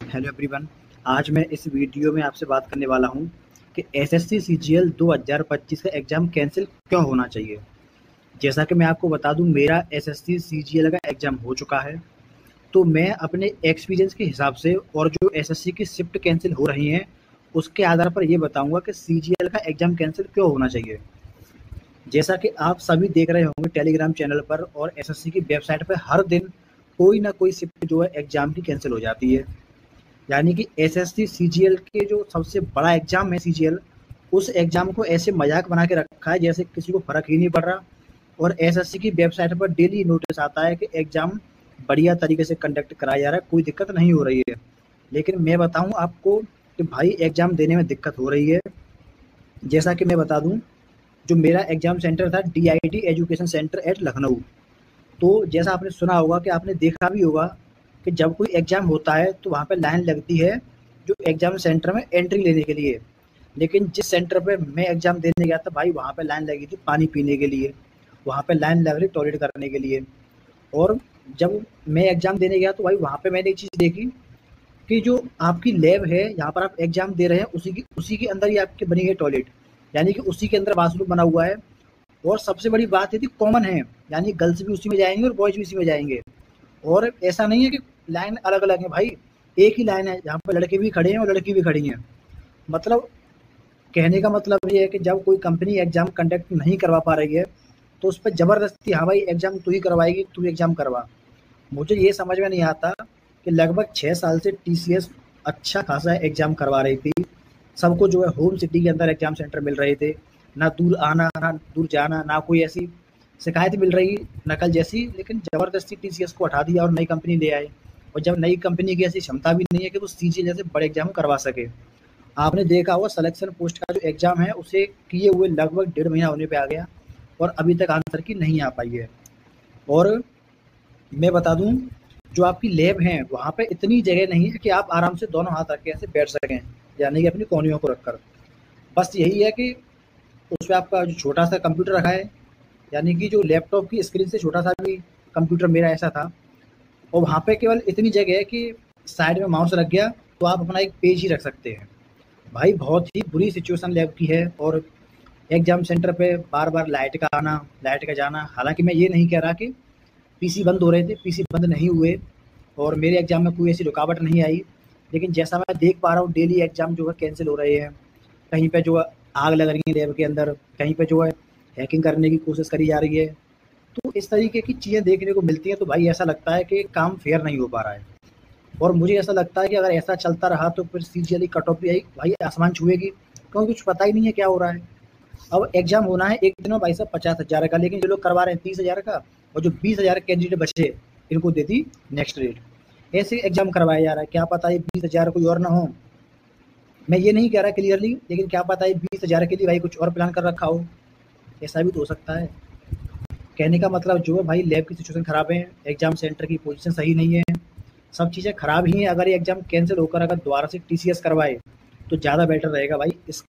Hello everyone. आज मैं इस वीडियो में आपसे बात करने वाला हूं कि एसएससी सीजीएल 2025 का एग्ज़ाम कैंसिल क्यों होना चाहिए। जैसा कि मैं आपको बता दूं, मेरा एसएससी सीजीएल का एग्ज़ाम हो चुका है, तो मैं अपने एक्सपीरियंस के हिसाब से और जो एसएससी की शिफ्ट कैंसिल हो रही हैं उसके आधार पर ये बताऊंगा कि सीजीएल का एग्ज़ाम कैंसिल क्यों होना चाहिए। जैसा कि आप सभी देख रहे होंगे टेलीग्राम चैनल पर और एसएससी की वेबसाइट पर हर दिन कोई ना कोई शिफ्ट जो है एग्ज़ाम की कैंसिल हो जाती है। यानी कि एसएससी सीजीएल के जो सबसे बड़ा एग्जाम है सीजीएल, उस एग्जाम को ऐसे मजाक बना के रखा है जैसे किसी को फर्क ही नहीं पड़ रहा। और एसएससी की वेबसाइट पर डेली नोटिस आता है कि एग्जाम बढ़िया तरीके से कंडक्ट कराया जा रहा है, कोई दिक्कत नहीं हो रही है। लेकिन मैं बताऊं आपको कि भाई एग्जाम देने में दिक्कत हो रही है। जैसा कि मैं बता दूं, जो मेरा एग्जाम सेंटर था DIT education centre at Lucknow. तो जैसा आपने सुना होगा कि आपने देखा भी होगा कि जब कोई एग्ज़ाम होता है तो वहाँ पे लाइन लगती है जो एग्ज़ाम सेंटर में एंट्री लेने के लिए। लेकिन जिस सेंटर पे मैं एग्ज़ाम देने गया था भाई, वहाँ पे लाइन लगी थी पानी पीने के लिए, वहाँ पे लाइन लग रही टॉयलेट करने के लिए। और जब मैं एग्ज़ाम देने गया तो भाई वहाँ पे मैंने एक चीज़ देखी कि जो आपकी लैब है, यहाँ पर आप एग्ज़ाम दे रहे हैं, उसी के अंदर ही आपकी बनी है टॉयलेट, यानी कि उसी के अंदर बाथरूम बना हुआ है। और सबसे बड़ी बात ये थी कॉमन है, यानी गर्ल्स भी उसी में जाएँगे और बॉयज़ भी उसी में जाएँगे। और ऐसा नहीं है कि लाइन अलग-अलग है भाई, एक ही लाइन है जहाँ पे लड़के भी खड़े हैं और लड़की भी खड़ी हैं। मतलब कहने का मतलब ये है कि जब कोई कंपनी एग्ज़ाम कंडक्ट नहीं करवा पा रही है, तो उस पे ज़बरदस्ती हाँ भाई एग्ज़ाम तू ही करवाएगी, तू एग्ज़ाम करवा। मुझे ये समझ में नहीं आता कि लगभग 6 साल से टीसीएस अच्छा खासा एग्ज़ाम करवा रही थी। सबको जो है होम सिटी के अंदर एग्ज़ाम सेंटर मिल रहे थे। ना दूर आना, ना दूर जाना, ना कोई ऐसी शिकायत मिल रही नकल जैसी। लेकिन ज़बरदस्ती टीसीएस को हटा दिया और नई कंपनी ले आए। और जब नई कंपनी की ऐसी क्षमता भी नहीं है कि वो सीजीएल जैसे बड़े एग्ज़ाम करवा सके। आपने देखा होगा सिलेक्शन पोस्ट का जो एग्ज़ाम है उसे किए हुए लगभग 1.5 महीना होने पे आ गया और अभी तक आंसर की नहीं आ पाई है। और मैं बता दूं, जो आपकी लैब है वहाँ पे इतनी जगह नहीं है कि आप आराम से दोनों हाथ रख के ऐसे बैठ सकें, यानी कि अपनी कोहनियों को रखकर। बस यही है कि उसपे आपका जो छोटा सा कंप्यूटर रखा है, यानी कि जो लैपटॉप की स्क्रीन से छोटा सा भी कंप्यूटर मेरा ऐसा था। और वहाँ पे केवल इतनी जगह है कि साइड में माउस रख गया तो आप अपना एक पेज ही रख सकते हैं। भाई बहुत ही बुरी सिचुएशन लैब की है। और एग्जाम सेंटर पे बार बार लाइट का आना, लाइट का जाना। हालांकि मैं ये नहीं कह रहा कि पीसी बंद हो रहे थे, पीसी बंद नहीं हुए और मेरे एग्जाम में कोई ऐसी रुकावट नहीं आई। लेकिन जैसा मैं देख पा रहा हूँ डेली एग्जाम जो है कैंसिल हो रहे हैं। कहीं पे जो है आग लग रही है लैब के अंदर, कहीं पे जो है हैकिंग करने की कोशिश करी जा रही है। तो इस तरीके की चीज़ें देखने को मिलती हैं, तो भाई ऐसा लगता है कि काम फेयर नहीं हो पा रहा है। और मुझे ऐसा लगता है कि अगर ऐसा चलता रहा तो फिर सीजीएल कट ऑफ भी आई भाई आसमान छुएगी, क्योंकि कुछ पता ही नहीं है क्या हो रहा है। अब एग्जाम होना है एक दिन में भाई साहब 50,000 का, लेकिन जो लोग करवा रहे हैं 30,000 का, और जो 20,000 कैंडिडेट बचे इनको दे दी नेक्स्ट डेट। ऐसे एग्जाम करवाया जा रहा है, क्या पता ये 20,000 कोई और ना हो। मैं ये नहीं कह रहा क्लियरली, लेकिन क्या पता ये 20,000 के लिए भाई कुछ और प्लान कर रखा हो, ऐसा भी तो हो सकता है। कहने का मतलब जो है भाई लैब की सिचुएशन खराब है, एग्जाम सेंटर की पोजीशन सही नहीं है, सब चीज़ें खराब ही हैं। अगर ये एग्जाम कैंसिल होकर अगर दोबारा से टीसीएस करवाए तो ज़्यादा बेटर रहेगा भाई। इस